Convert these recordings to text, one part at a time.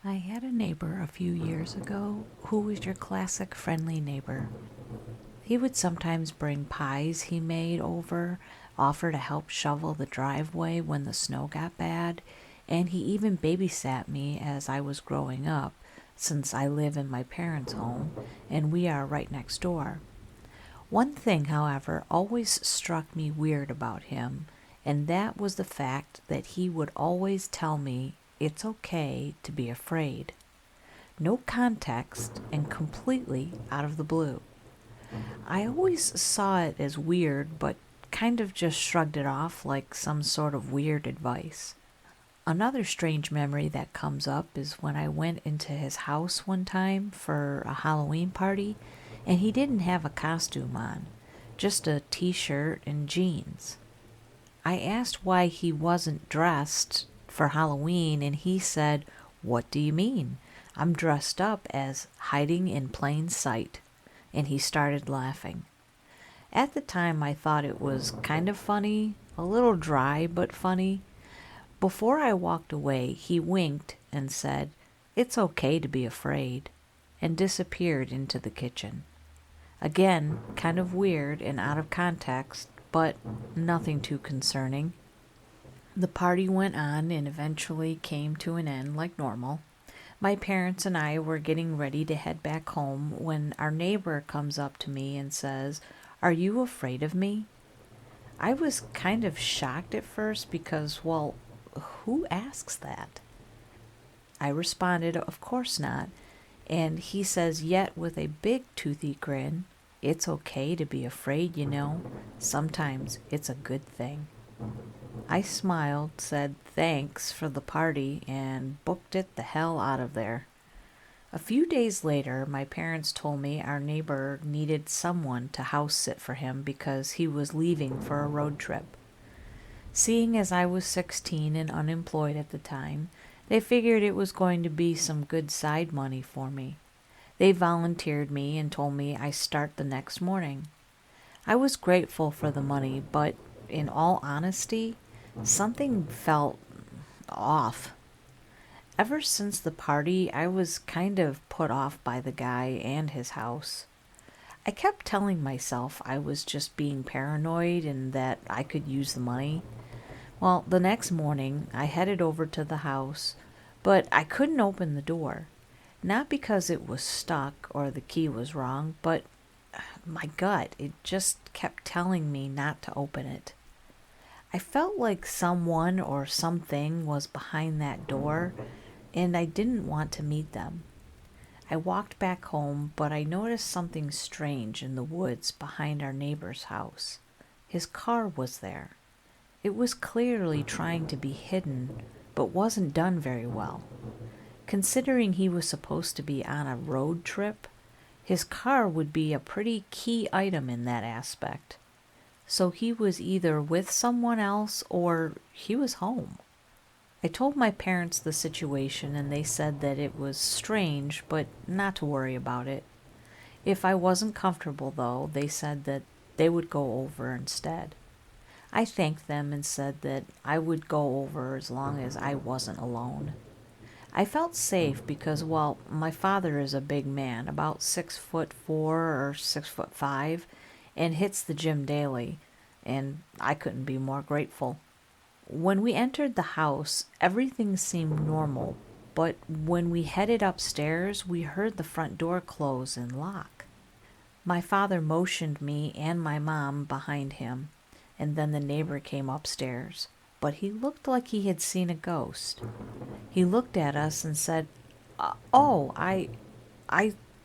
I had a neighbor a few years ago who was your classic friendly neighbor. He would sometimes bring pies he made over, offer to help shovel the driveway when the snow got bad, and he even babysat me as I was growing up, since I live in my parents' home and we are right next door. One thing, however, always struck me weird about him, and that was the fact that he would always tell me it's okay to be afraid. No context and completely out of the blue. I always saw it as weird, but kind of just shrugged it off like some sort of weird advice. Another strange memory that comes up is when I went into his house one time for a Halloween party and he didn't have a costume on, just a t shirt and jeans. I asked why he wasn't dressed for Halloween and he said, "What do you mean? I'm dressed up as hiding in plain sight." And he started laughing. At the time, I thought it was kind of funny, a little dry but funny. Before I walked away, he winked and said, "It's okay to be afraid," and disappeared into the kitchen. Again, kind of weird and out of context, but nothing too concerning. The party went on and eventually came to an end like normal. My parents and I were getting ready to head back home when our neighbor comes up to me and says, "Are you afraid of me?" I was kind of shocked at first because, well, who asks that? I responded, "Of course not." And he says, yet with a big toothy grin, "It's okay to be afraid, you know. Sometimes it's a good thing." I smiled, said thanks for the party, and booked it the hell out of there. A few days later, my parents told me our neighbor needed someone to house sit for him because he was leaving for a road trip. Seeing as I was 16 and unemployed at the time, they figured it was going to be some good side money for me. They volunteered me and told me I start the next morning. I was grateful for the money, but in all honesty, something felt off. Ever since the party, I was kind of put off by the guy and his house. I kept telling myself I was just being paranoid and that I could use the money. Well, the next morning, I headed over to the house, but I couldn't open the door. Not because it was stuck or the key was wrong, but my gut, it just kept telling me not to open it. I felt like someone or something was behind that door, and I didn't want to meet them. I walked back home, but I noticed something strange in the woods behind our neighbor's house. His car was there. It was clearly trying to be hidden, but wasn't done very well. Considering he was supposed to be on a road trip, his car would be a pretty key item in that aspect. So he was either with someone else or he was home. I told my parents the situation and they said that it was strange, but not to worry about it. If I wasn't comfortable, though, they said that they would go over instead. I thanked them and said that I would go over as long as I wasn't alone. I felt safe because, well, my father is a big man, about 6'4" or 6'5", and hits the gym daily, and I couldn't be more grateful. When we entered the house, everything seemed normal, but when we headed upstairs, we heard the front door close and lock. My father motioned me and my mom behind him, and then the neighbor came upstairs, but he looked like he had seen a ghost. He looked at us and said, "Oh, I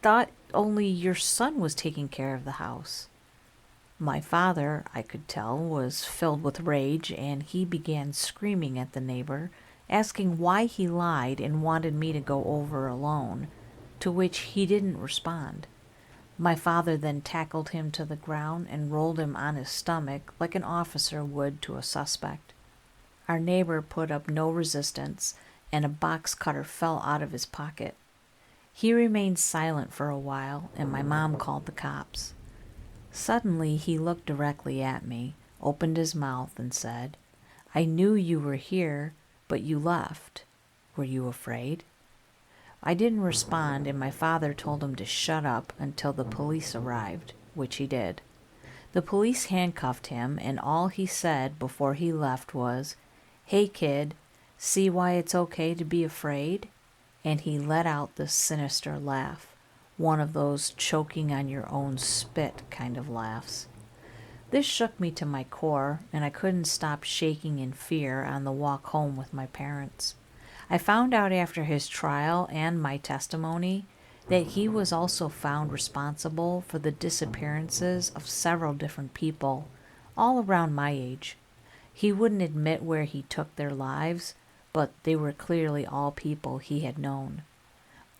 thought only your son was taking care of the house." My father, I could tell, was filled with rage, and he began screaming at the neighbor, asking why he lied and wanted me to go over alone, to which he didn't respond. My father then tackled him to the ground and rolled him on his stomach like an officer would to a suspect. Our neighbor put up no resistance, and a box cutter fell out of his pocket. He remained silent for a while, and my mom called the cops. Suddenly he looked directly at me, opened his mouth, and said, "I knew you were here, but you left. Were you afraid?" I didn't respond, and my father told him to shut up until the police arrived, which he did. The police handcuffed him, and all he said before he left was, "Hey kid, see why it's okay to be afraid?" And he let out this sinister laugh, one of those choking on your own spit kind of laughs. This shook me to my core, and I couldn't stop shaking in fear on the walk home with my parents. I found out after his trial and my testimony that he was also found responsible for the disappearances of several different people, all around my age. He wouldn't admit where he took their lives, but they were clearly all people he had known.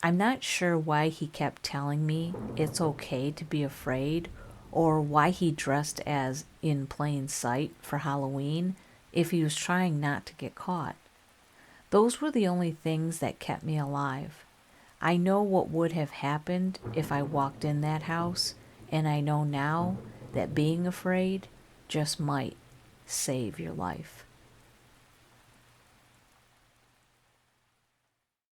I'm not sure why he kept telling me it's okay to be afraid, or why he dressed as in plain sight for Halloween if he was trying not to get caught. Those were the only things that kept me alive. I know what would have happened if I walked in that house, and I know now that being afraid just might save your life.